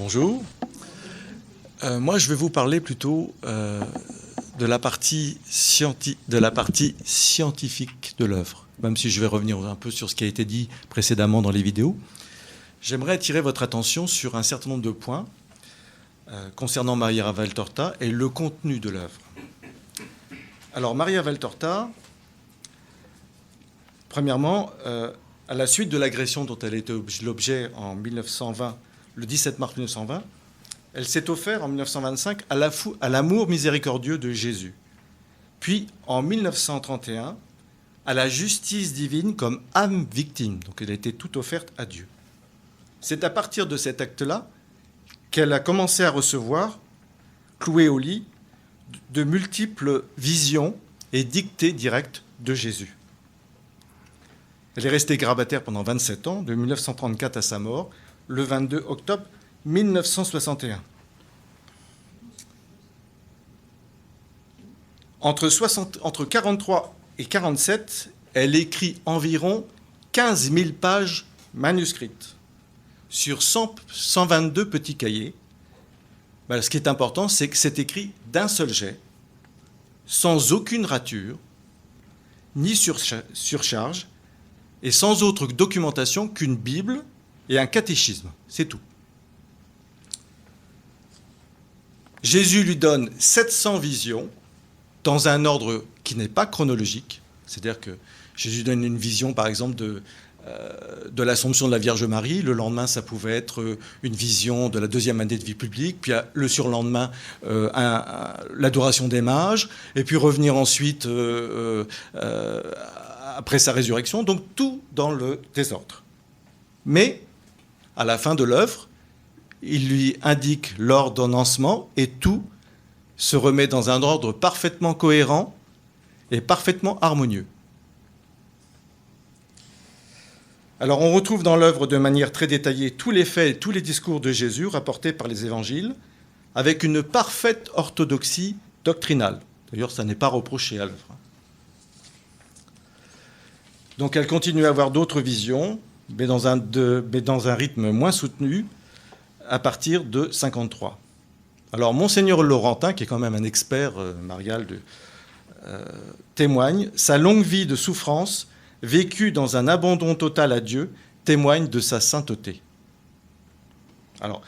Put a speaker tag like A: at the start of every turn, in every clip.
A: Bonjour. Moi, je vais vous parler plutôt de la partie scientifique de l'œuvre, même si je vais revenir un peu sur ce qui a été dit précédemment dans les vidéos. J'aimerais attirer votre attention sur un certain nombre de points concernant Maria Valtorta et le contenu de l'œuvre. Alors, Maria Valtorta, premièrement, à la suite de l'agression dont elle était l'objet en 1920, le 17 mars 1920, elle s'est offerte en 1925 à l'amour miséricordieux de Jésus. Puis, en 1931, à la justice divine comme âme victime. Donc, elle a été toute offerte à Dieu. C'est à partir de cet acte-là qu'elle a commencé à recevoir, clouée au lit, de multiples visions et dictées directes de Jésus. Elle est restée grabataire pendant 27 ans, de 1934 à sa mort, le 22 octobre 1961. Entre 43 et 47, elle écrit environ 15 000 pages manuscrites sur 122 petits cahiers. Ben, ce qui est important, c'est que c'est écrit d'un seul jet, sans aucune rature, ni surcharge, et sans autre documentation qu'une Bible et un catéchisme. C'est tout. Jésus lui donne 700 visions dans un ordre qui n'est pas chronologique. C'est-à-dire que Jésus donne une vision, par exemple, de l'Assomption de la Vierge Marie. Le lendemain, ça pouvait être une vision de la deuxième année de vie publique. Puis le surlendemain, l'adoration des mages. Et puis revenir ensuite après sa résurrection. Donc tout dans le désordre. Mais à la fin de l'œuvre, il lui indique l'ordonnancement et tout se remet dans un ordre parfaitement cohérent et parfaitement harmonieux. Alors on retrouve dans l'œuvre de manière très détaillée tous les faits et tous les discours de Jésus rapportés par les évangiles avec une parfaite orthodoxie doctrinale. D'ailleurs, ça n'est pas reproché à l'œuvre. Donc elle continue à avoir d'autres visions, mais dans un rythme moins soutenu, à partir de 1953. Alors, Monseigneur Laurentin, qui est quand même un expert marial, témoigne, sa longue vie de souffrance, vécue dans un abandon total à Dieu, témoigne de sa sainteté. Alors,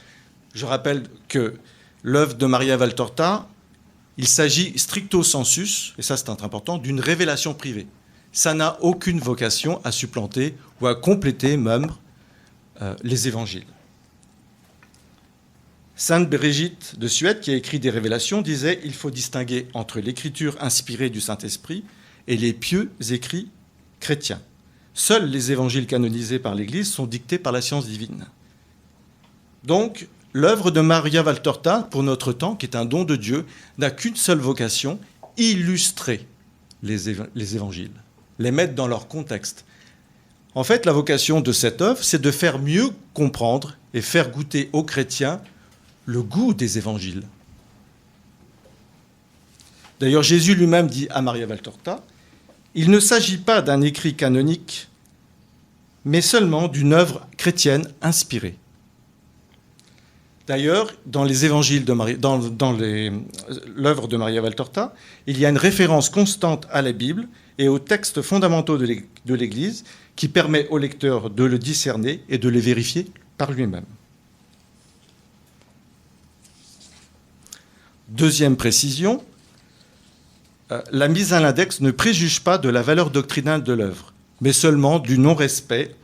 A: je rappelle que l'œuvre de Maria Valtorta, il s'agit stricto sensus, et ça c'est important, d'une révélation privée. Ça n'a aucune vocation à supplanter ou à compléter même les évangiles. Sainte Brigitte de Suède, qui a écrit des révélations, disait « Il faut distinguer entre l'écriture inspirée du Saint-Esprit et les pieux écrits chrétiens. Seuls les évangiles canonisés par l'Église sont dictés par la science divine. » Donc, l'œuvre de Maria Valtorta, pour notre temps, qui est un don de Dieu, n'a qu'une seule vocation, illustrer les évangiles, les mettre dans leur contexte. En fait, la vocation de cette œuvre, c'est de faire mieux comprendre et faire goûter aux chrétiens le goût des évangiles. D'ailleurs, Jésus lui-même dit à Maria Valtorta, « Il ne s'agit pas d'un écrit canonique, mais seulement d'une œuvre chrétienne inspirée. » D'ailleurs, dans les évangiles dans l'œuvre de Maria Valtorta, il y a une référence constante à la Bible et aux textes fondamentaux de l'Église qui permet au lecteur de le discerner et de les vérifier par lui-même. Deuxième précision, la mise à l'index ne préjuge pas de la valeur doctrinale de l'œuvre, mais seulement du non-respect,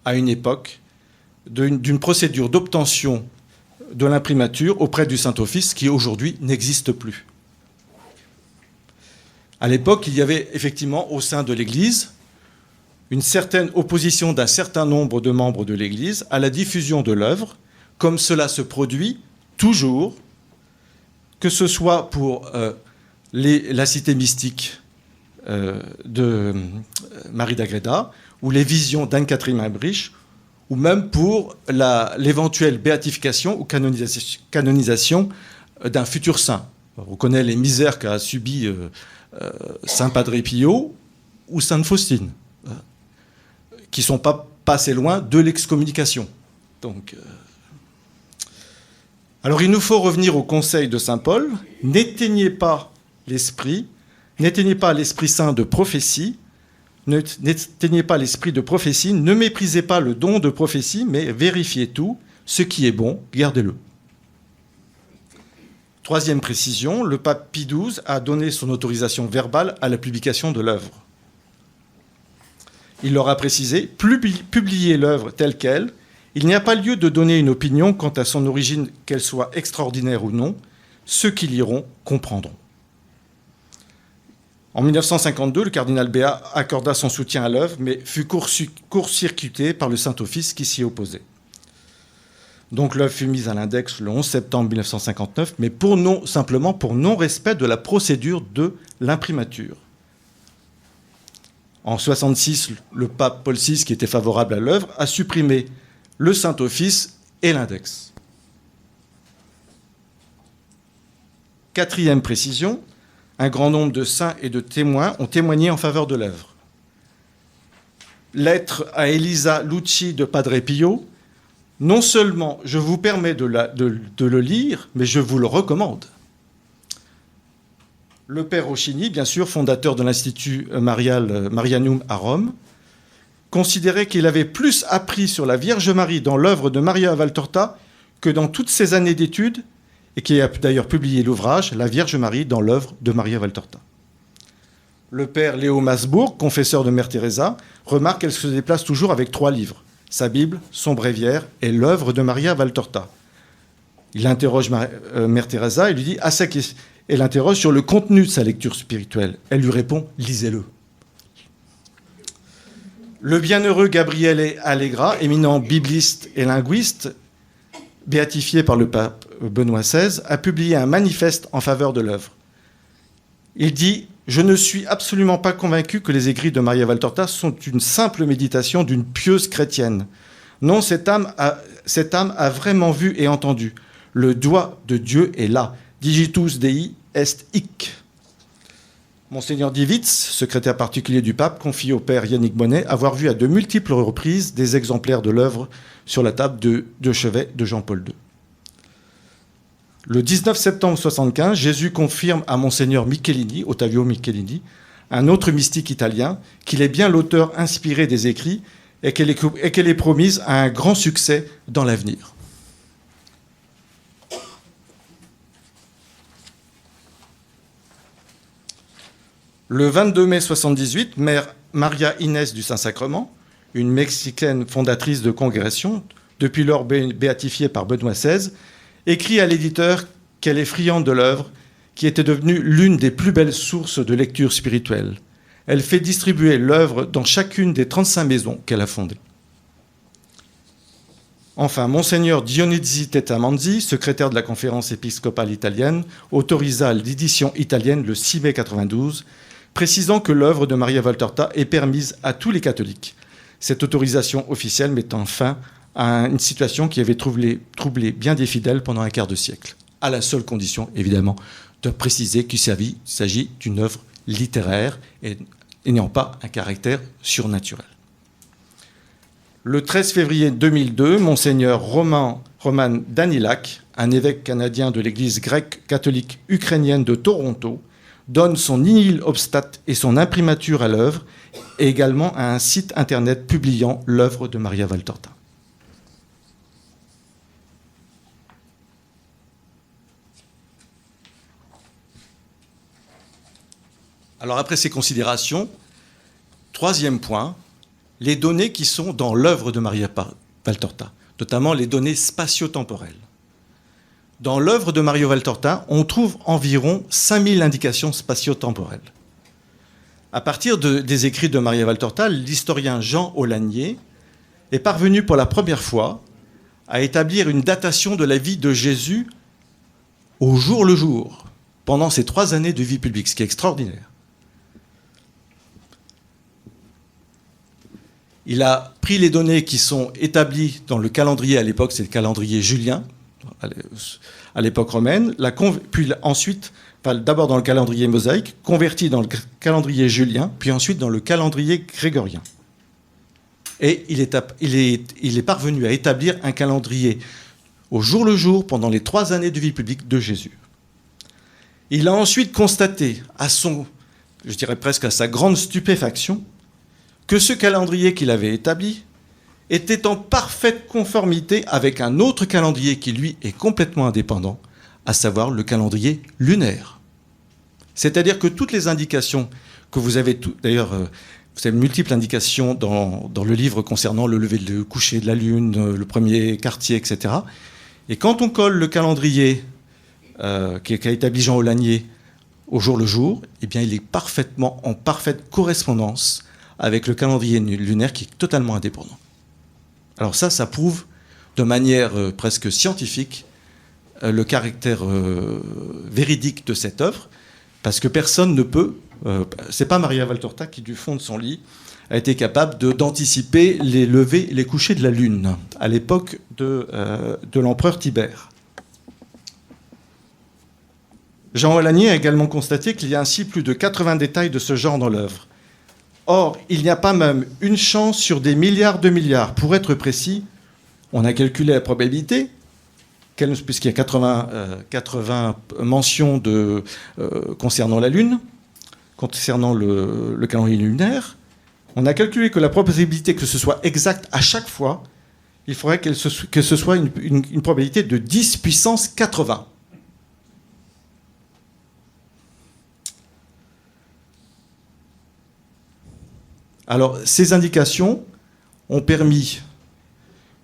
A: à une époque, d'une procédure d'obtention de l'imprimature auprès du Saint-Office qui aujourd'hui n'existe plus. À l'époque, il y avait effectivement au sein de l'Église une certaine opposition d'un certain nombre de membres de l'Église à la diffusion de l'œuvre, comme cela se produit toujours, que ce soit pour la cité mystique de Marie d'Agreda, ou les visions d'Anne-Catherine Imbrich, ou même pour l'éventuelle béatification ou canonisation d'un futur saint. On connaît les misères qu'a subi Saint Padre Pio ou Sainte Faustine, qui ne sont pas passés loin de l'excommunication. Donc, Alors il nous faut revenir au conseil de saint Paul. N'éteignez pas l'esprit saint de prophétie, n'éteignez pas l'esprit de prophétie, ne méprisez pas le don de prophétie, mais vérifiez tout, ce qui est bon, gardez-le. Troisième précision, le pape Pie XII a donné son autorisation verbale à la publication de l'œuvre. Il leur a précisé, publiez l'œuvre telle qu'elle, il n'y a pas lieu de donner une opinion quant à son origine, qu'elle soit extraordinaire ou non, ceux qui liront comprendront. En 1952, le cardinal Béat accorda son soutien à l'œuvre, mais fut court-circuité par le Saint-Office qui s'y opposait. Donc l'œuvre fut mise à l'index le 11 septembre 1959, mais simplement pour non-respect de la procédure de l'imprimature. En 1966, le pape Paul VI, qui était favorable à l'œuvre, a supprimé le Saint-Office et l'index. Quatrième précision, un grand nombre de saints et de témoins ont témoigné en faveur de l'œuvre. Lettre à Elisa Lucci de Padre Pio. Non seulement je vous permets de le lire, mais je vous le recommande. Le père Rochini, bien sûr, fondateur de l'Institut Marianum à Rome, considérait qu'il avait plus appris sur la Vierge Marie dans l'œuvre de Maria Valtorta que dans toutes ses années d'études, et qui a d'ailleurs publié l'ouvrage « La Vierge Marie dans l'œuvre de Maria Valtorta ». Le père Léo Masbourg, confesseur de Mère Teresa, remarque qu'elle se déplace toujours avec 3 livres, sa Bible, son bréviaire et l'œuvre de Maria Valtorta. Il interroge Mère Teresa et lui dit elle l'interroge sur le contenu de sa lecture spirituelle. Elle lui répond « lisez-le ». Le bienheureux Gabriele Allegra, éminent bibliste et linguiste, béatifié par le pape Benoît XVI, a publié un manifeste en faveur de l'œuvre. Il dit « Je ne suis absolument pas convaincu que les écrits de Maria Valtorta sont une simple méditation d'une pieuse chrétienne. Non, cette âme a vraiment vu et entendu. Le doigt de Dieu est là. Digitus Dei est hic. » Monseigneur Divitz, secrétaire particulier du pape, confie au père Yannick Bonnet avoir vu à de multiples reprises des exemplaires de l'œuvre sur la table de chevet de Jean-Paul II. Le 19 septembre 1975, Jésus confirme à Monseigneur Michelini, Ottavio Michelini, un autre mystique italien, qu'il est bien l'auteur inspiré des écrits et qu'elle est promise à un grand succès dans l'avenir. Le 22 mai 1978, mère Maria Inès du Saint-Sacrement, une Mexicaine fondatrice de congrégation, depuis lors béatifiée par Benoît XVI, écrit à l'éditeur qu'elle est friande de l'œuvre, qui était devenue l'une des plus belles sources de lecture spirituelle. Elle fait distribuer l'œuvre dans chacune des 35 maisons qu'elle a fondées. Enfin, Monseigneur Dionisi Tettamanzi, secrétaire de la conférence épiscopale italienne, autorisa l'édition italienne le 6 mai 1992, précisant que l'œuvre de Maria Valtorta est permise à tous les catholiques. Cette autorisation officielle mettant fin à une situation qui avait troublé bien des fidèles pendant un quart de siècle, à la seule condition, évidemment, de préciser qu'il s'agit d'une œuvre littéraire et n'ayant pas un caractère surnaturel. Le 13 février 2002, Monseigneur Roman Danilak, un évêque canadien de l'Église grecque catholique ukrainienne de Toronto, donne son nihil obstat et son imprimature à l'œuvre, et également à un site internet publiant l'œuvre de Maria Valtorta. Alors après ces considérations, troisième point, les données qui sont dans l'œuvre de Maria Valtorta, notamment les données spatio-temporelles. Dans l'œuvre de Maria Valtorta, on trouve environ 5000 indications spatio-temporelles. À partir des écrits de Maria Valtorta, l'historien Jean Aulagnier est parvenu pour la première fois à établir une datation de la vie de Jésus au jour le jour, pendant ses 3 années de vie publique, ce qui est extraordinaire. Il a pris les données qui sont établies dans le calendrier, à l'époque c'est le calendrier julien, à l'époque romaine, puis ensuite, d'abord dans le calendrier mosaïque, converti dans le calendrier julien, puis ensuite dans le calendrier grégorien. Et il est parvenu à établir un calendrier au jour le jour, pendant les 3 années de vie publique de Jésus. Il a ensuite constaté, je dirais presque à sa grande stupéfaction, que ce calendrier qu'il avait établi était en parfaite conformité avec un autre calendrier qui, lui, est complètement indépendant, à savoir le calendrier lunaire. C'est-à-dire que toutes les indications que vous avez, d'ailleurs, vous avez multiples indications dans le livre concernant le lever, le coucher de la lune, le premier quartier, etc. Et quand on colle le calendrier qu'a établi Jean Aulagnier au jour le jour, eh bien, il est parfaitement en parfaite correspondance avec le calendrier lunaire qui est totalement indépendant. Alors ça prouve de manière presque scientifique le caractère véridique de cette œuvre, parce que personne ne peut, c'est pas Maria Valtorta qui, du fond de son lit, a été capable d'anticiper les levées et les couchers de la Lune à l'époque de l'empereur Tibère. Jean Aulagnier a également constaté qu'il y a ainsi plus de 80 détails de ce genre dans l'œuvre. Or, il n'y a pas même une chance sur des milliards de milliards. Pour être précis, on a calculé la probabilité, puisqu'il y a 80 mentions concernant la Lune, concernant le calendrier lunaire. On a calculé que la probabilité que ce soit exact à chaque fois, il faudrait que ce soit une probabilité de 10 puissance 80. Alors, ces indications ont permis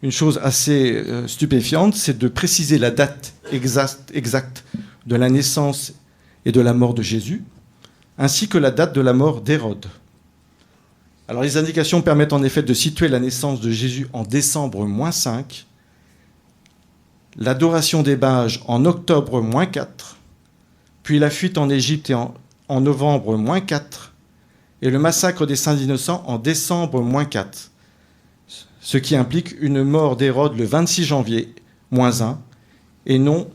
A: une chose assez stupéfiante, c'est de préciser la date exacte de la naissance et de la mort de Jésus, ainsi que la date de la mort d'Hérode. Alors, les indications permettent en effet de situer la naissance de Jésus en décembre -5, l'adoration des Mages en octobre -4, puis la fuite en Égypte en novembre -4, et le massacre des Saints Innocents en décembre -4, ce qui implique une mort d'Hérode le 26 janvier -1, et non,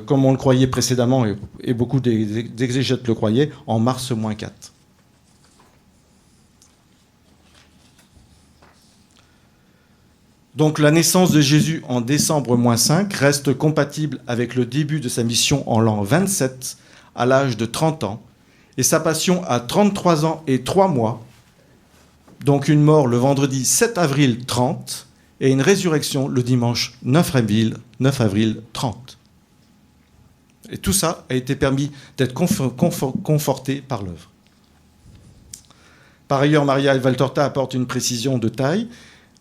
A: comme on le croyait précédemment, et beaucoup d'exégètes le croyaient, en mars -4. Donc la naissance de Jésus en décembre -5 reste compatible avec le début de sa mission en l'an 27, à l'âge de 30 ans, et sa passion à 33 ans et 3 mois, donc une mort le vendredi 7 avril 30 et une résurrection le dimanche 9 avril 30. Et tout ça a été permis d'être conforté par l'œuvre. Par ailleurs, Maria Valtorta apporte une précision de taille.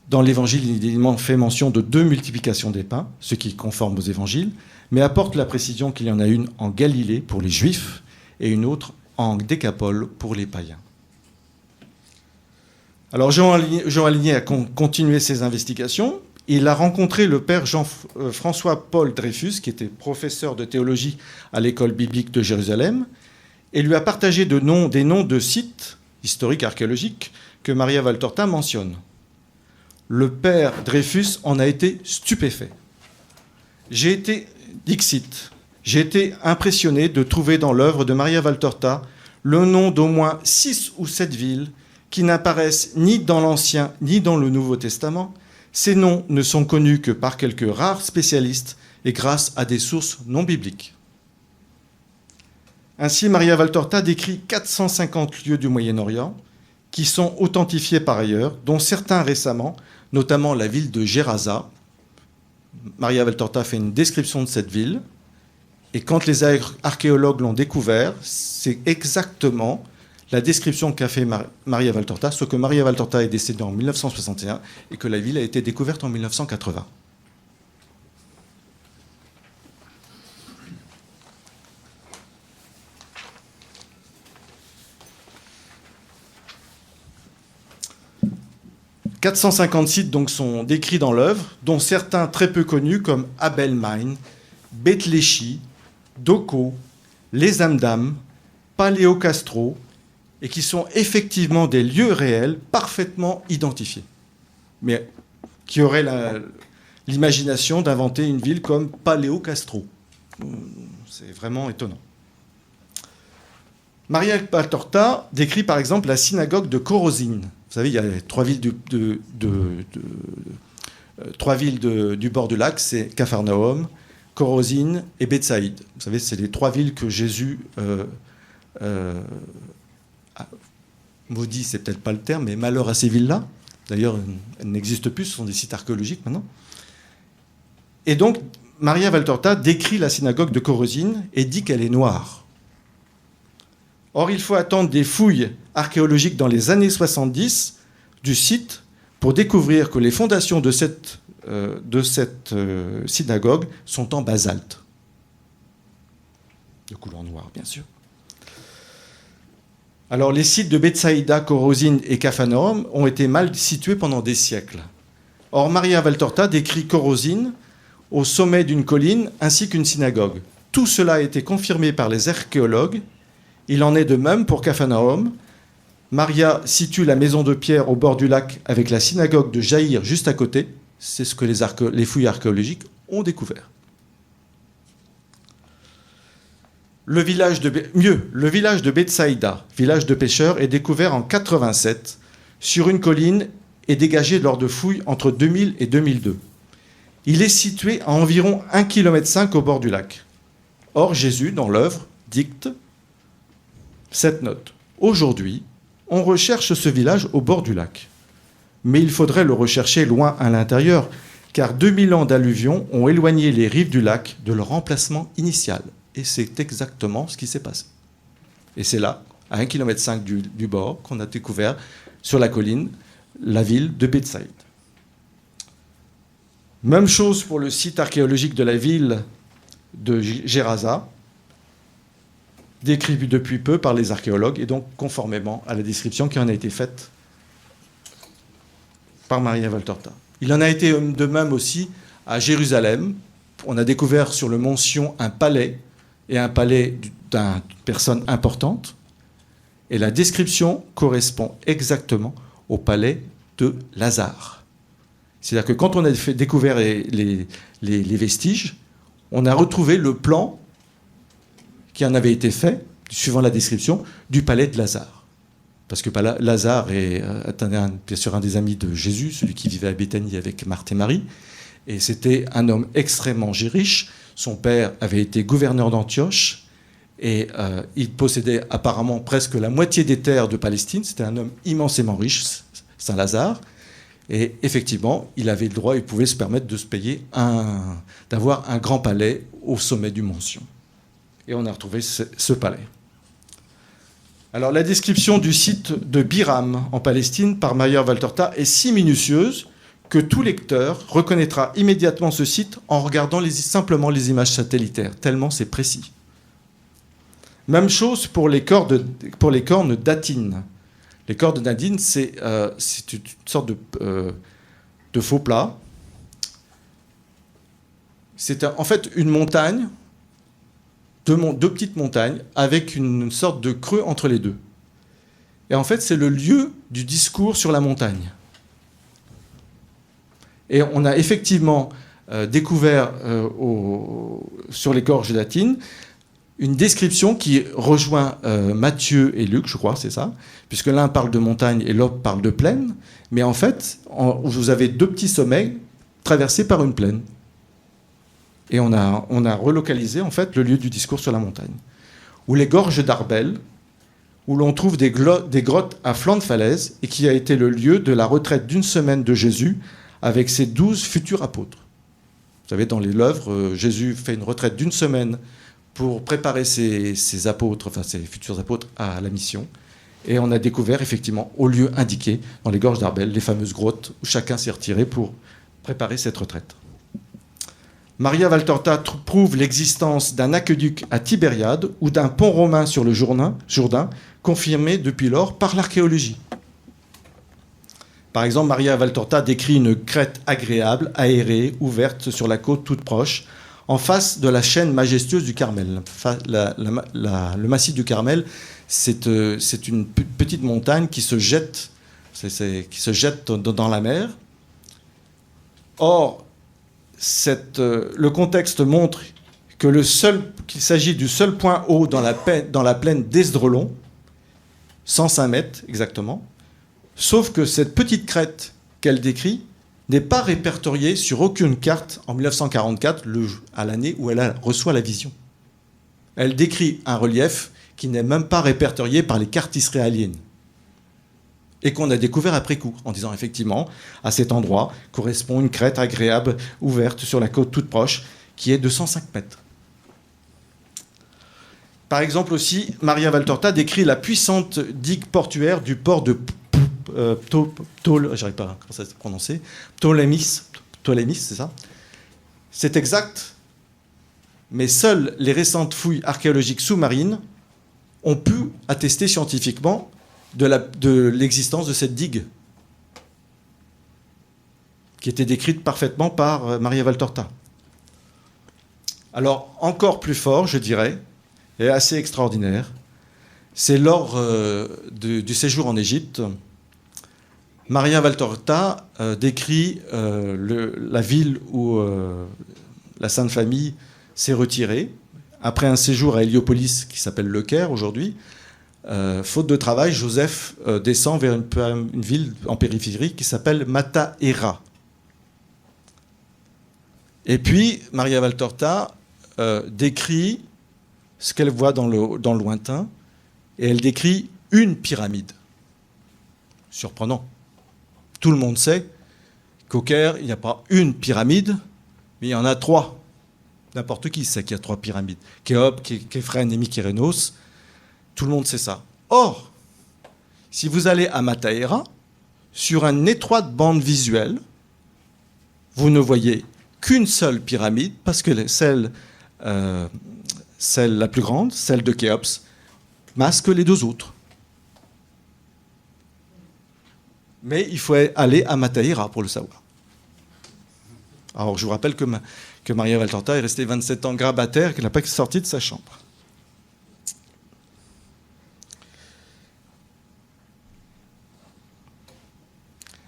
A: Dans l'Évangile, il est fait mention de 2 multiplications des pains, ce qui est conforme aux Évangiles, mais apporte la précision qu'il y en a une en Galilée pour les Juifs et une autre en Décapole pour les païens. Alors Jean Aligné a continué ses investigations. Il a rencontré le père François-Paul Dreyfus, qui était professeur de théologie à l'école biblique de Jérusalem, et lui a partagé des noms de sites historiques archéologiques que Maria Valtorta mentionne. Le père Dreyfus en a été stupéfait. J'ai été impressionné de trouver dans l'œuvre de Maria Valtorta le nom d'au moins 6 ou 7 villes qui n'apparaissent ni dans l'Ancien ni dans le Nouveau Testament. Ces noms ne sont connus que par quelques rares spécialistes et grâce à des sources non bibliques. Ainsi, Maria Valtorta décrit 450 lieux du Moyen-Orient qui sont authentifiés par ailleurs, dont certains récemment, notamment la ville de Gerasa. Maria Valtorta fait une description de cette ville. Et quand les archéologues l'ont découvert, c'est exactement la description qu'a fait Maria Valtorta, ce que Maria Valtorta est décédée en 1961 et que la ville a été découverte en 1980. « 450 sites donc sont décrits dans l'œuvre, dont certains très peu connus comme Abel Mine, Bethléchi, Doko, les Amdam, Paléo Castro, et qui sont effectivement des lieux réels parfaitement identifiés, mais qui auraient l'imagination d'inventer une ville comme Paléo Castro. C'est vraiment étonnant. Maria Valtorta décrit par exemple la synagogue de Korozine. Vous savez, il y a 3 villes trois villes du bord du lac, c'est Capharnaüm, Chorazin et Bethsaïde. Vous savez, c'est les trois villes que Jésus maudit, c'est peut-être pas le terme, mais malheur à ces villes-là. D'ailleurs, elles n'existent plus, ce sont des sites archéologiques maintenant. Et donc, Maria Valtorta décrit la synagogue de Chorazin et dit qu'elle est noire. Or, il faut attendre des fouilles archéologiques dans les années 70 du site pour découvrir que les fondations de cette synagogue sont en basalte. De couleur noire, bien sûr. Alors, les sites de Bethsaïda, Chorazin et Capharnaüm ont été mal situés pendant des siècles. Or, Maria Valtorta décrit Chorazin au sommet d'une colline ainsi qu'une synagogue. Tout cela a été confirmé par les archéologues. Il en est de même pour Capharnaüm. Maria situe la maison de Pierre au bord du lac avec la synagogue de Jaïr juste à côté. C'est ce que les fouilles archéologiques ont découvert. Le village de Bethsaïda, village de pêcheurs, est découvert en 87 sur une colline et dégagé lors de fouilles entre 2000 et 2002. Il est situé à environ 1,5 km au bord du lac. Or, Jésus, dans l'œuvre, dicte cette note. Aujourd'hui, on recherche ce village au bord du lac. Mais il faudrait le rechercher loin à l'intérieur, car 2000 ans d'alluvions ont éloigné les rives du lac de leur emplacement initial. Et c'est exactement ce qui s'est passé. Et c'est là, à 1,5 km du bord, qu'on a découvert, sur la colline, la ville de Bethsaïde. Même chose pour le site archéologique de la ville de Gerasa, décrit depuis peu par les archéologues, et donc conformément à la description qui en a été faite par Maria Valtorta. Il en a été de même aussi à Jérusalem. On a découvert sur le mont Sion un palais, et un palais d'une personne importante, et la description correspond exactement au palais de Lazare. C'est-à-dire que quand on a découvert les vestiges, on a retrouvé le plan qui en avait été fait, suivant la description, du palais de Lazare. Parce que Lazare est bien sûr un des amis de Jésus, celui qui vivait à Béthanie avec Marthe et Marie, et c'était un homme extrêmement riche. Son père avait été gouverneur d'Antioche, et il possédait apparemment presque la moitié des terres de Palestine. C'était un homme immensément riche, Saint Lazare. Et effectivement, il avait le droit, il pouvait se permettre de se payer d'avoir un grand palais au sommet du mont Sion. Et on a retrouvé ce palais. Alors, la description du site de Biram en Palestine par Maria Valtorta est si minutieuse que tout lecteur reconnaîtra immédiatement ce site en regardant simplement les images satellitaires, tellement c'est précis. Même chose pour les cornes d'Atine. Les cornes d'Atine, c'est une sorte de faux plat. C'est en fait une montagne, deux petites montagnes, avec une sorte de creux entre les deux. Et en fait, c'est le lieu du discours sur la montagne. Et on a effectivement découvert sur les gorges d'Atine une description qui rejoint Matthieu et Luc, je crois, c'est ça, puisque l'un parle de montagne et l'autre parle de plaine. Mais en fait, vous avez deux petits sommets traversés par une plaine. Et on a relocalisé en fait le lieu du discours sur la montagne. Ou les gorges d'Arbel, où l'on trouve des grottes à flanc de falaise et qui a été le lieu de la retraite d'une semaine de Jésus avec ses 12 futurs apôtres. Vous savez, dans l'œuvre, Jésus fait une retraite d'une semaine pour préparer ses apôtres, enfin ses futurs apôtres, à la mission. Et on a découvert effectivement, au lieu indiqué, dans les gorges d'Arbel, les fameuses grottes où chacun s'est retiré pour préparer cette retraite. Maria Valtorta prouve l'existence d'un aqueduc à Tibériade ou d'un pont romain sur le Jourdain, confirmé depuis lors par l'archéologie. Par exemple, Maria Valtorta décrit une crête agréable, aérée, ouverte sur la côte toute proche, en face de la chaîne majestueuse du Carmel. Le massif du Carmel, c'est une petite montagne qui se jette, dans la mer. Or, le contexte montre qu'il s'agit du seul point haut dans la plaine d'Esdraelon, 105 mètres exactement, sauf que cette petite crête qu'elle décrit n'est pas répertoriée sur aucune carte en 1944, à l'année où elle reçoit la vision. Elle décrit un relief qui n'est même pas répertorié par les cartes israéliennes et qu'on a découvert après coup, en disant effectivement, à cet endroit correspond une crête agréable ouverte sur la côte toute proche qui est de 105 mètres. Par exemple aussi, Maria Valtorta décrit la puissante digue portuaire du port de j'arrive pas à se prononcer, Ptolémis, c'est ça. C'est exact, mais seules les récentes fouilles archéologiques sous-marines ont pu attester scientifiquement de l'existence de cette digue, qui était décrite parfaitement par Maria Valtorta. Alors, encore plus fort, je dirais, et assez extraordinaire, c'est lors du séjour en Égypte. Maria Valtorta décrit la ville où la Sainte Famille s'est retirée après un séjour à Héliopolis qui s'appelle Le Caire aujourd'hui. Faute de travail, Joseph descend vers une ville en périphérie qui s'appelle Matahera. Et puis, Maria Valtorta décrit ce qu'elle voit dans le lointain, et elle décrit une pyramide. Surprenant. Tout le monde sait qu'au Caire, il n'y a pas une pyramide, mais il y en a 3. N'importe qui sait qu'il y a 3 pyramides. Khéops, Képhren et Mykérénos, tout le monde sait ça. Or, si vous allez à Matahera, sur une étroite bande visuelle, vous ne voyez qu'une seule pyramide, parce que celle la plus grande, celle de Khéops, masque les 2 autres. Mais il faut aller à Matahera pour le savoir. Alors, je vous rappelle que Maria Valtorta est restée 27 ans grabataire et qu'elle n'a pas sorti de sa chambre.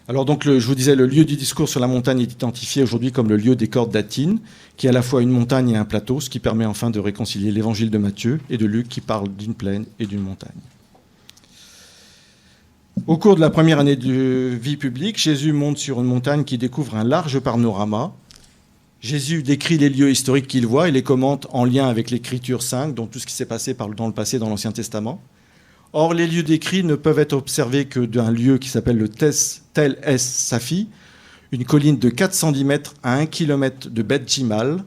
A: Alors donc, je vous disais, le lieu du discours sur la montagne est identifié aujourd'hui comme le lieu des cordes d'Atine, qui est à la fois une montagne et un plateau, ce qui permet enfin de réconcilier l'évangile de Matthieu et de Luc qui parlent d'une plaine et d'une montagne. Au cours de la première année de vie publique, Jésus monte sur une montagne qui découvre un large panorama. Jésus décrit les lieux historiques qu'il voit et les commente en lien avec l'Écriture sainte, donc tout ce qui s'est passé dans le passé dans l'Ancien Testament. Or, les lieux décrits ne peuvent être observés que d'un lieu qui s'appelle le Tel Es Safi, une colline de 410 mètres à 1 km de Beth Jimal,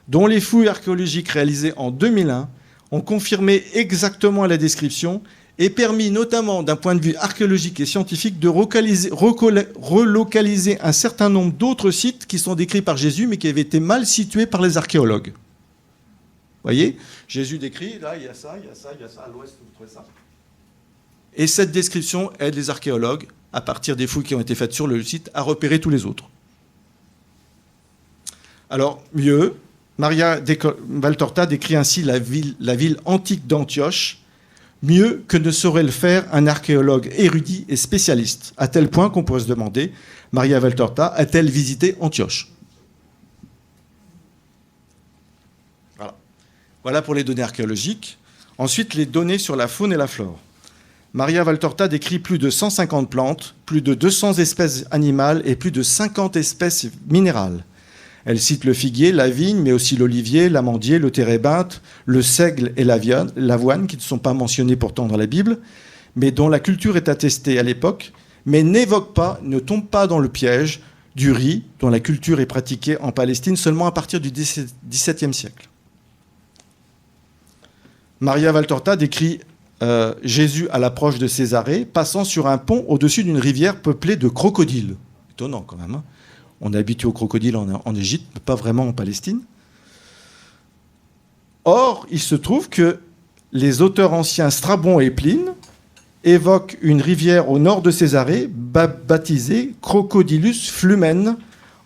A: dont les fouilles archéologiques réalisées en 2001 ont confirmé exactement la description et permis notamment d'un point de vue archéologique et scientifique de relocaliser un certain nombre d'autres sites qui sont décrits par Jésus mais qui avaient été mal situés par les archéologues. Vous voyez, Jésus décrit, là il y a ça, il y a ça, il y a ça, à l'ouest vous trouvez ça. Et cette description aide les archéologues, à partir des fouilles qui ont été faites sur le site, à repérer tous les autres. Alors, mieux, Maria Valtorta décrit ainsi la ville antique d'Antioche, mieux que ne saurait le faire un archéologue érudit et spécialiste, à tel point qu'on pourrait se demander, Maria Valtorta a-t-elle visité Antioche ? Voilà pour les données archéologiques. Ensuite, les données sur la faune et la flore. Maria Valtorta décrit plus de 150 plantes, plus de 200 espèces animales et plus de 50 espèces minérales. Elle cite le figuier, la vigne, mais aussi l'olivier, l'amandier, le térébinthe, le seigle et l'avoine, qui ne sont pas mentionnés pourtant dans la Bible, mais dont la culture est attestée à l'époque, mais n'évoque pas, ne tombe pas dans le piège du riz, dont la culture est pratiquée en Palestine seulement à partir du XVIIe siècle. Maria Valtorta décrit Jésus à l'approche de Césarée, passant sur un pont au-dessus d'une rivière peuplée de crocodiles. Étonnant quand même. Hein. On est habitué aux crocodiles en Égypte, mais pas vraiment en Palestine. Or, il se trouve que les auteurs anciens Strabon et Pline évoquent une rivière au nord de Césarée, baptisée Crocodilus Flumen,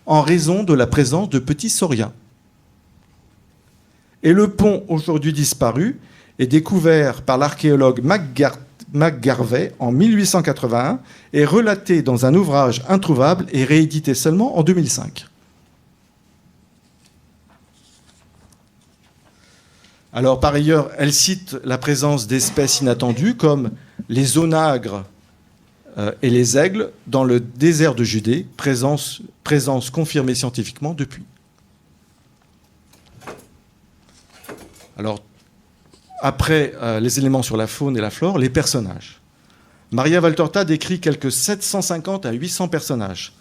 A: en raison de la présence de petits sauriens. Et le pont, aujourd'hui disparu, est découvert par l'archéologue McGarvey en 1881 et relaté dans un ouvrage introuvable et réédité seulement en 2005. Alors, par ailleurs, elle cite la présence d'espèces inattendues comme les onagres et les aigles dans le désert de Judée, présence confirmée scientifiquement depuis. Alors, après les éléments sur la faune et la flore, les personnages. Maria Valtorta décrit quelques 750 à 800 personnages.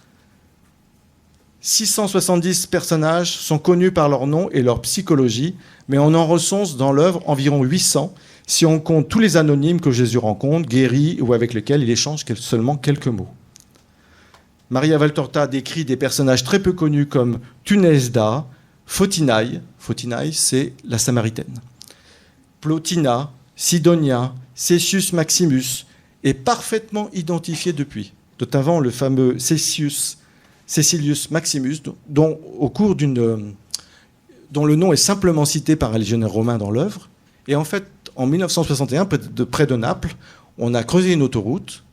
A: 670 personnages sont connus par leur nom et leur psychologie, mais on en recense dans l'œuvre environ 800 si on compte tous les anonymes que Jésus rencontre, guérit ou avec lesquels il échange seulement quelques mots. Maria Valtorta décrit des personnages très peu connus comme Tunesda, Photinaï, c'est la Samaritaine, Plotina, Sidonia, Cessius Maximus, est parfaitement identifié depuis, notamment le fameux Cecilius Maximus, dont le nom est simplement cité par un légionnaire romain dans l'œuvre. Et en fait, en 1961, près de Naples, on a creusé une autoroute,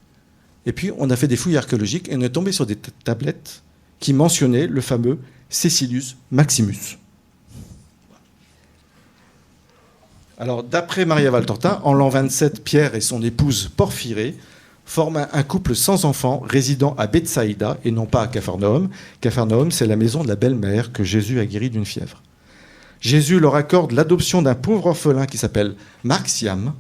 A: et puis on a fait des fouilles archéologiques, et on est tombé sur des tablettes qui mentionnaient le fameux Cecilius Maximus. Alors, d'après Maria Valtorta, en l'an 27, Pierre et son épouse Porphyrée forment un couple sans enfants résidant à Bethsaïda et non pas à Capharnaüm. Capharnaüm, c'est la maison de la belle-mère que Jésus a guérie d'une fièvre. Jésus leur accorde l'adoption d'un pauvre orphelin qui s'appelle Marciam.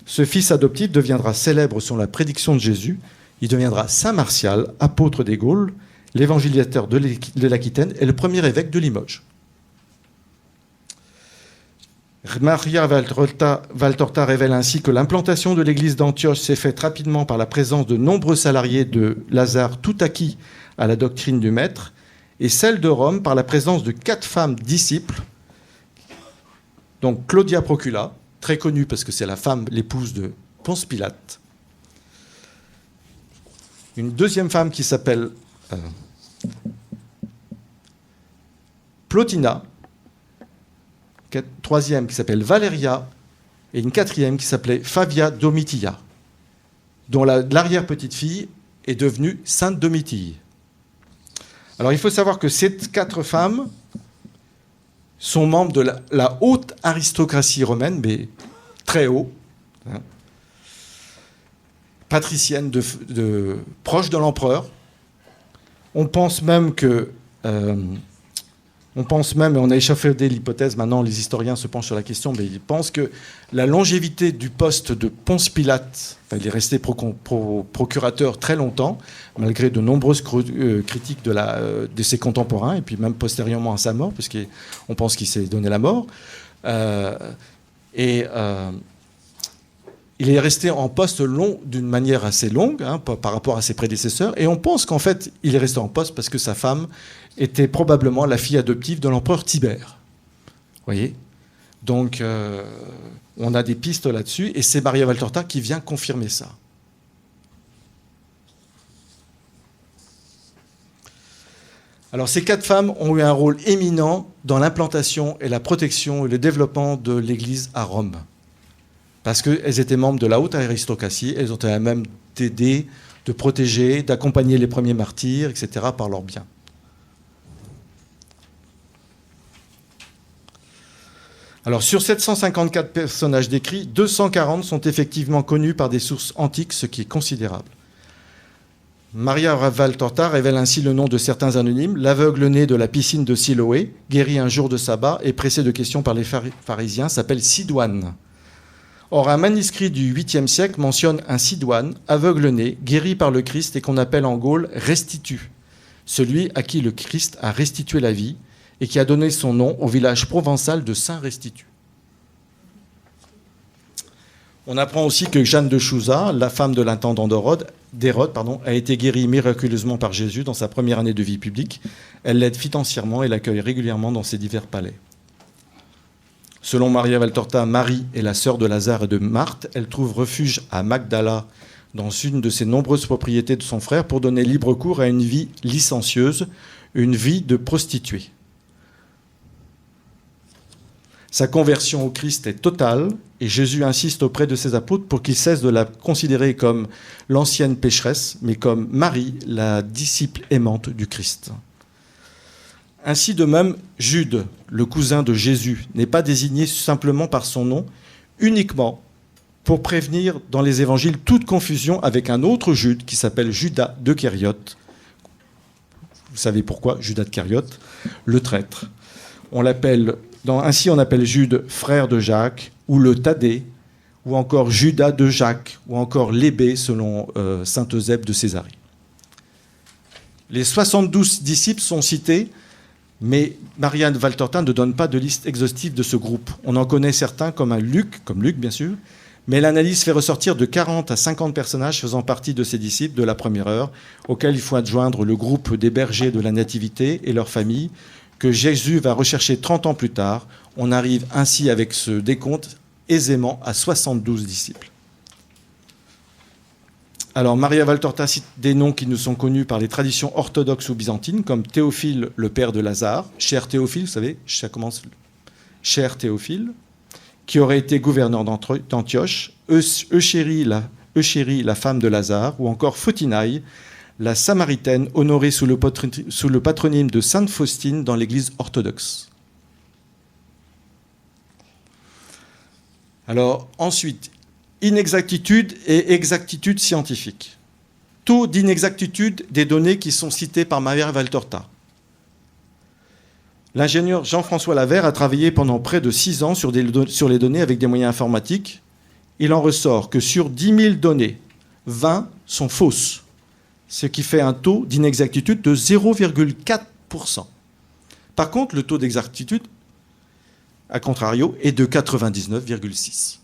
A: Ce fils adoptif deviendra célèbre selon la prédiction de Jésus. Il deviendra Saint Martial, apôtre des Gaules, l'évangélisateur de l'Aquitaine et le premier évêque de Limoges. Maria Valtorta révèle ainsi que l'implantation de l'église d'Antioche s'est faite rapidement par la présence de nombreux salariés de Lazare tout acquis à la doctrine du Maître, et celle de Rome par la présence de 4 femmes disciples, donc Claudia Procula, très connue parce que c'est l'épouse de Ponce Pilate, une deuxième femme qui s'appelle Plotina, troisième qui s'appelle Valeria, et une quatrième qui s'appelait Favia Domitia, dont l'arrière-petite-fille est devenue Sainte Domitille. Alors il faut savoir que ces 4 femmes sont membres de la haute aristocratie romaine, mais très haut, patricienne, proche de l'empereur. On pense même, et on a échafaudé l'hypothèse, maintenant les historiens se penchent sur la question, mais ils pensent que la longévité du poste de Ponce Pilate, il est resté procurateur très longtemps, malgré de nombreuses critiques de ses contemporains, et puis même postérieurement à sa mort, puisqu'on pense qu'il s'est donné la mort. Il est resté en poste d'une manière assez longue par rapport à ses prédécesseurs, et on pense qu'en fait, il est resté en poste parce que sa femme était probablement la fille adoptive de l'empereur Tibère. Vous voyez ? Donc, on a des pistes là-dessus, et c'est Maria Valtorta qui vient confirmer ça. Alors, ces 4 femmes ont eu un rôle éminent dans l'implantation et la protection et le développement de l'Église à Rome. Parce qu'elles étaient membres de la haute aristocratie, elles ont été à même d'aider, de protéger, d'accompagner les premiers martyrs, etc., par leurs biens. Alors, sur 754 personnages décrits, 240 sont effectivement connus par des sources antiques, ce qui est considérable. Maria Valtorta révèle ainsi le nom de certains anonymes. L'aveugle né de la piscine de Siloé, guéri un jour de sabbat et pressé de questions par les pharisiens, s'appelle Sidoine. Or, un manuscrit du 8e siècle mentionne un Sidoine, aveugle-né, guéri par le Christ et qu'on appelle en Gaule restitut, celui à qui le Christ a restitué la vie et qui a donné son nom au village provençal de Saint-Restitut. On apprend aussi que Jeanne de Chouza, la femme de l'intendant d'Hérode, a été guérie miraculeusement par Jésus dans sa première année de vie publique. Elle l'aide financièrement et l'accueille régulièrement dans ses divers palais. Selon Maria Valtorta, Marie est la sœur de Lazare et de Marthe. Elle trouve refuge à Magdala, dans une de ses nombreuses propriétés de son frère, pour donner libre cours à une vie licencieuse, une vie de prostituée. Sa conversion au Christ est totale et Jésus insiste auprès de ses apôtres pour qu'ils cessent de la considérer comme l'ancienne pécheresse, mais comme Marie, la disciple aimante du Christ. Ainsi de même, Jude, le cousin de Jésus, n'est pas désigné simplement par son nom, uniquement pour prévenir dans les évangiles toute confusion avec un autre Jude qui s'appelle Judas de Kériote. Vous savez pourquoi, Judas de Kériote, le traître. Ainsi on appelle Jude frère de Jacques, ou le Thaddée, ou encore Judas de Jacques, ou encore Lébé selon saint Eusèbe de Césarée. Les 72 disciples sont cités, mais Marianne Valtorta ne donne pas de liste exhaustive de ce groupe. On en connaît certains comme Luc bien sûr, mais l'analyse fait ressortir de 40 à 50 personnages faisant partie de ses disciples de la première heure, auxquels il faut adjoindre le groupe des bergers de la Nativité et leurs familles, que Jésus va rechercher 30 ans plus tard. On arrive ainsi avec ce décompte aisément à 72 disciples. Alors, Maria Valtorta cite des noms qui nous sont connus par les traditions orthodoxes ou byzantines, comme Théophile, le père de Lazare, cher Théophile, vous savez, ça commence, cher Théophile, qui aurait été gouverneur d'Antioche, Euchérie, la femme de Lazare, ou encore Photinaï, la Samaritaine, honorée sous le patronyme de Sainte Faustine dans l'Église orthodoxe. Alors, ensuite, inexactitude et exactitude scientifique. Taux d'inexactitude des données qui sont citées par Maria Valtorta. L'ingénieur Jean-François Lavère a travaillé pendant près de 6 ans sur les données avec des moyens informatiques. Il en ressort que sur 10 000 données, 20 sont fausses, ce qui fait un taux d'inexactitude de 0,4%. Par contre, le taux d'exactitude, à contrario, est de 99,6%.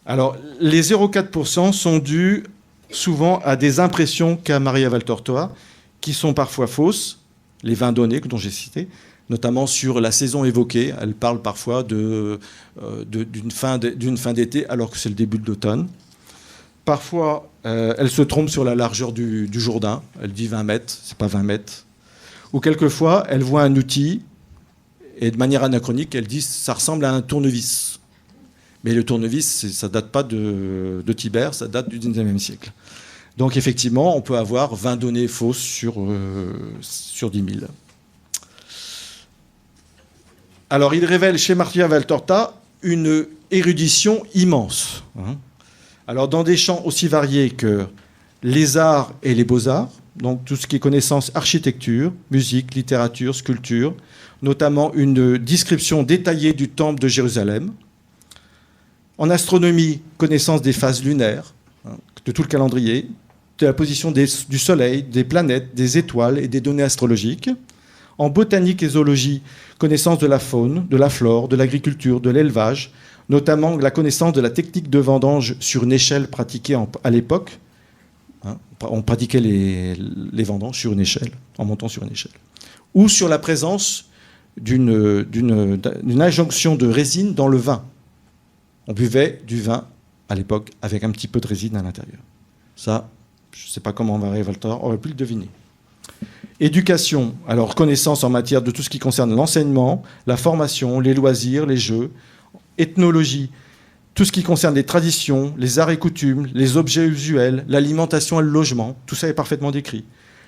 A: Alors, les 0,4% sont dus souvent à des impressions qu'a Maria Valtorta, qui sont parfois fausses, les 20 données dont j'ai citées, notamment sur la saison évoquée. Elle parle parfois d'une fin d'été alors que c'est le début de l'automne. Parfois, elle se trompe sur la largeur du Jourdain. Elle dit 20 mètres, c'est pas 20 mètres. Ou quelquefois, elle voit un outil et de manière anachronique, elle dit ça ressemble à un tournevis. Mais le tournevis, ça ne date pas de Tibère, ça date du 19e siècle. Donc effectivement, on peut avoir 20 données fausses sur 10 000. Alors il révèle chez Maria Valtorta une érudition immense. Alors dans des champs aussi variés que les arts et les beaux-arts, donc tout ce qui est connaissance architecture, musique, littérature, sculpture, notamment une description détaillée du temple de Jérusalem. En astronomie, connaissance des phases lunaires, de tout le calendrier, de la position du Soleil, des planètes, des étoiles et des données astrologiques. En botanique et zoologie, connaissance de la faune, de la flore, de l'agriculture, de l'élevage, notamment la connaissance de la technique de vendange sur une échelle pratiquée à l'époque. On pratiquait les vendanges sur une échelle, en montant sur une échelle. Ou sur la présence d'une injonction de résine dans le vin. On buvait du vin, à l'époque, avec un petit peu de résine à l'intérieur. Ça, je ne sais pas comment Maria Valtorta aurait pu le deviner. Éducation, alors connaissance en matière de tout ce qui concerne l'enseignement, la formation, les loisirs, les jeux. Ethnologie, tout ce qui concerne les traditions, les arts et coutumes, les objets usuels, l'alimentation et le logement. Tout ça est parfaitement décrit.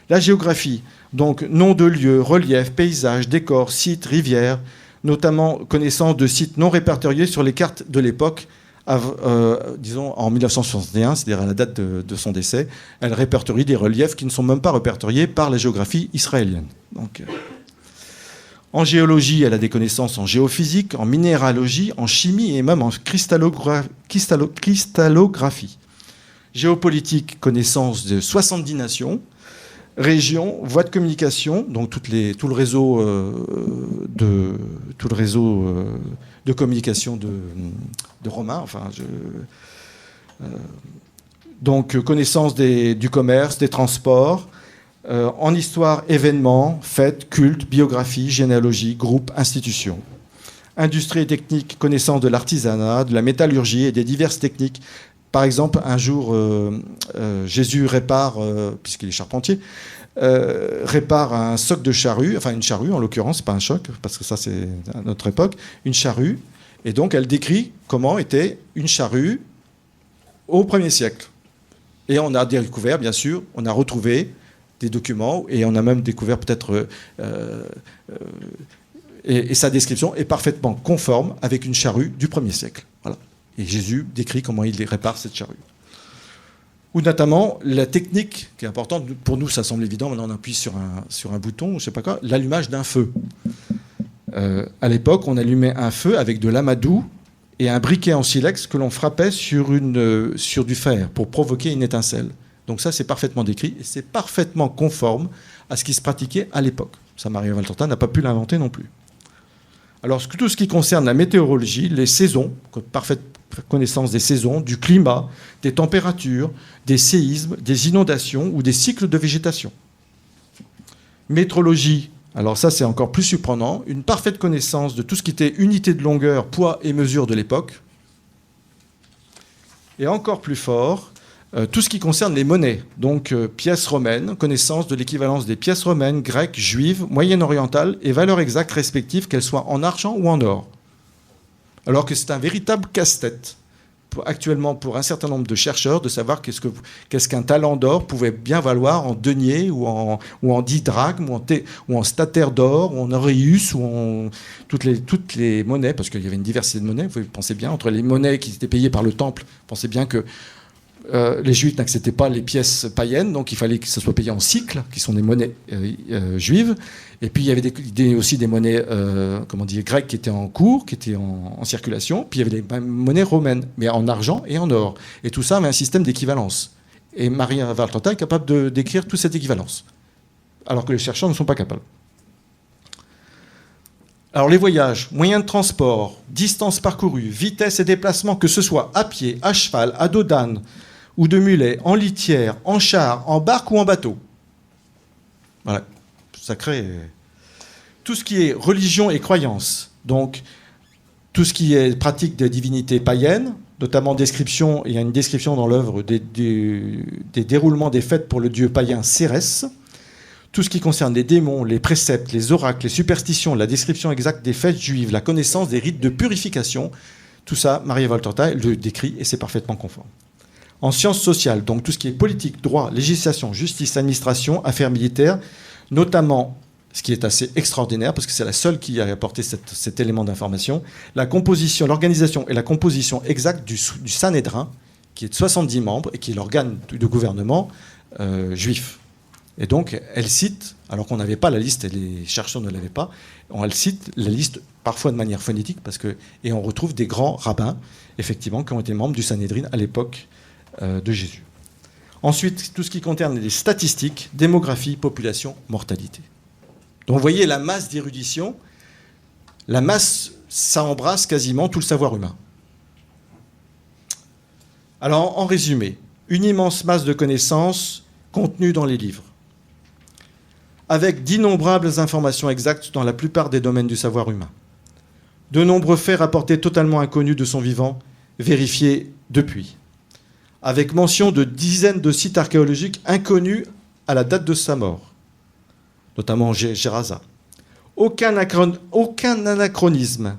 A: La géographie, donc nom de lieux, reliefs, paysages, décors, sites, rivières, notamment connaissance de sites non répertoriés sur les cartes de l'époque, disons en 1961, c'est-à-dire à la date de son décès. Elle répertorie des reliefs qui ne sont même pas répertoriés par la géographie israélienne. Donc, en géologie, elle a des connaissances en géophysique, en minéralogie, en chimie et même en cristallographie. Géopolitique, connaissance de 70 nations. Régions, voies de communication, donc tout le réseau de communication de Romains. Donc connaissance du commerce, des transports. En histoire, événements, fêtes, cultes, biographie, généalogie, groupes, institutions. Industrie et technique, connaissance de l'artisanat, de la métallurgie et des diverses techniques. Par exemple, un jour, Jésus répare, puisqu'il est charpentier, répare un soc de charrue, enfin une charrue en l'occurrence, pas un choc, parce que ça c'est à notre époque, une charrue. Et donc elle décrit comment était une charrue au 1er siècle. Et on a découvert, bien sûr, on a retrouvé des documents et on a même découvert peut-être Et sa description est parfaitement conforme avec une charrue du 1er siècle. Voilà. Et Jésus décrit comment il répare cette charrue. Ou notamment la technique qui est importante, pour nous ça semble évident, maintenant on appuie sur un bouton, je ne sais pas quoi, l'allumage d'un feu. À l'époque, on allumait un feu avec de l'amadou et un briquet en silex que l'on frappait sur du fer pour provoquer une étincelle. Donc ça, c'est parfaitement décrit et c'est parfaitement conforme à ce qui se pratiquait à l'époque. Ça, Maria Valtorta n'a pas pu l'inventer non plus. Alors, tout ce qui concerne la météorologie, les saisons, parfaite connaissance des saisons, du climat, des températures, des séismes, des inondations ou des cycles de végétation. Métrologie, alors ça c'est encore plus surprenant, une parfaite connaissance de tout ce qui était unité de longueur, poids et mesure de l'époque. Et encore plus fort, tout ce qui concerne les monnaies, donc pièces romaines, connaissance de l'équivalence des pièces romaines, grecques, juives, moyen-orientales et valeurs exactes respectives, qu'elles soient en argent ou en or. Alors que c'est un véritable casse-tête actuellement pour un certain nombre de chercheurs de savoir qu'est-ce qu'un talent d'or pouvait bien valoir en denier ou en didrachme ou en statère d'or ou en auréus ou en toutes les monnaies, parce qu'il y avait une diversité de monnaies, vous pensez bien, entre les monnaies qui étaient payées par le temple, pensez bien que les Juifs n'acceptaient pas les pièces païennes, donc il fallait que ça soit payé en cycles, qui sont des monnaies juives. Et puis il y avait aussi des monnaies grecques qui étaient en cours, qui étaient en circulation. Puis il y avait des monnaies romaines, mais en argent et en or. Et tout ça avait un système d'équivalence. Et Maria Valtorta est capable de décrire toute cette équivalence, alors que les chercheurs ne sont pas capables. Alors les voyages, moyens de transport, distance parcourue, vitesse et déplacement, que ce soit à pied, à cheval, à dos d'âne ou de mulet, en litière, en char, en barque ou en bateau. Voilà, sacré. Tout ce qui est religion et croyance, donc tout ce qui est pratique des divinités païennes, notamment description, il y a une description dans l'œuvre des déroulements des fêtes pour le dieu païen Cérès. Tout ce qui concerne les démons, les préceptes, les oracles, les superstitions, la description exacte des fêtes juives, la connaissance des rites de purification, tout ça, Maria Valtorta le décrit et c'est parfaitement conforme. En sciences sociales, donc tout ce qui est politique, droit, législation, justice, administration, affaires militaires, notamment, ce qui est assez extraordinaire, parce que c'est la seule qui a apporté cet élément d'information, la composition, l'organisation et la composition exacte du Sanhédrin, qui est de 70 membres et qui est l'organe de gouvernement juif. Et donc, elle cite, alors qu'on n'avait pas la liste et les chercheurs ne l'avaient pas, elle cite la liste parfois de manière phonétique, et on retrouve des grands rabbins, effectivement, qui ont été membres du Sanhédrin à l'époque de Jésus. Ensuite, tout ce qui concerne les statistiques, démographie, population, mortalité. Donc, vous voyez la masse d'érudition, la masse, ça embrasse quasiment tout le savoir humain. Alors, en résumé, une immense masse de connaissances contenues dans les livres, avec d'innombrables informations exactes dans la plupart des domaines du savoir humain. De nombreux faits rapportés totalement inconnus de son vivant, vérifiés depuis. Avec mention de dizaines de sites archéologiques inconnus à la date de sa mort, notamment Gerasa. Aucun anachronisme,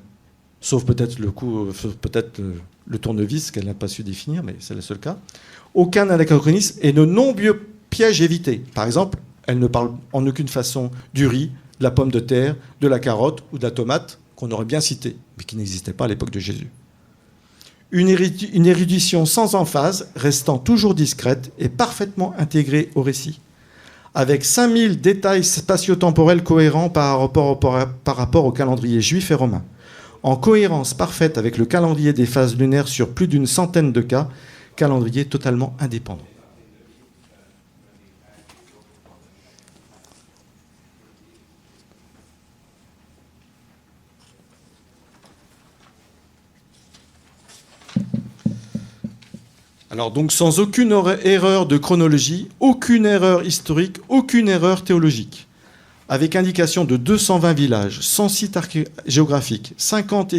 A: sauf peut-être le tournevis qu'elle n'a pas su définir, mais c'est le seul cas. Aucun anachronisme et de nombreux pièges évités. Par exemple, elle ne parle en aucune façon du riz, de la pomme de terre, de la carotte ou de la tomate, qu'on aurait bien cité, mais qui n'existait pas à l'époque de Jésus. Une érudition sans emphase, restant toujours discrète et parfaitement intégrée au récit, avec 5000 détails spatio-temporels cohérents par rapport au calendrier juif et romain, en cohérence parfaite avec le calendrier des phases lunaires sur plus d'une centaine de cas, calendrier totalement indépendant. Alors donc sans aucune erreur de chronologie, aucune erreur historique, aucune erreur théologique, avec indication de 220 villages, 100 sites géographiques, 50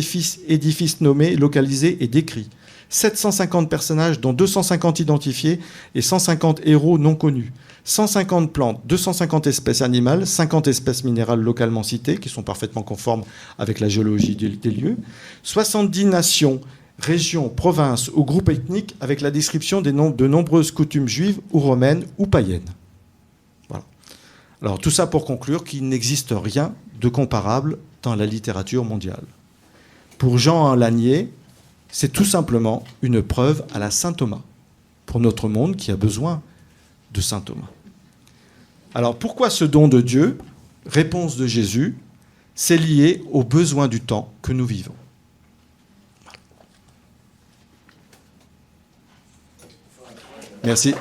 A: édifices nommés, localisés et décrits, 750 personnages dont 250 identifiés et 150 héros non connus, 150 plantes, 250 espèces animales, 50 espèces minérales localement citées, qui sont parfaitement conformes avec la géologie des lieux, 70 nations, régions, provinces ou groupes ethniques avec la description de nombreuses coutumes juives ou romaines ou païennes. Voilà. Alors tout ça pour conclure qu'il n'existe rien de comparable dans la littérature mondiale. Pour Jean Lanier, c'est tout simplement une preuve à la Saint Thomas, pour notre monde qui a besoin de Saint Thomas. Alors pourquoi ce don de Dieu? Réponse de Jésus, c'est lié aux besoins du temps que nous vivons. Merci.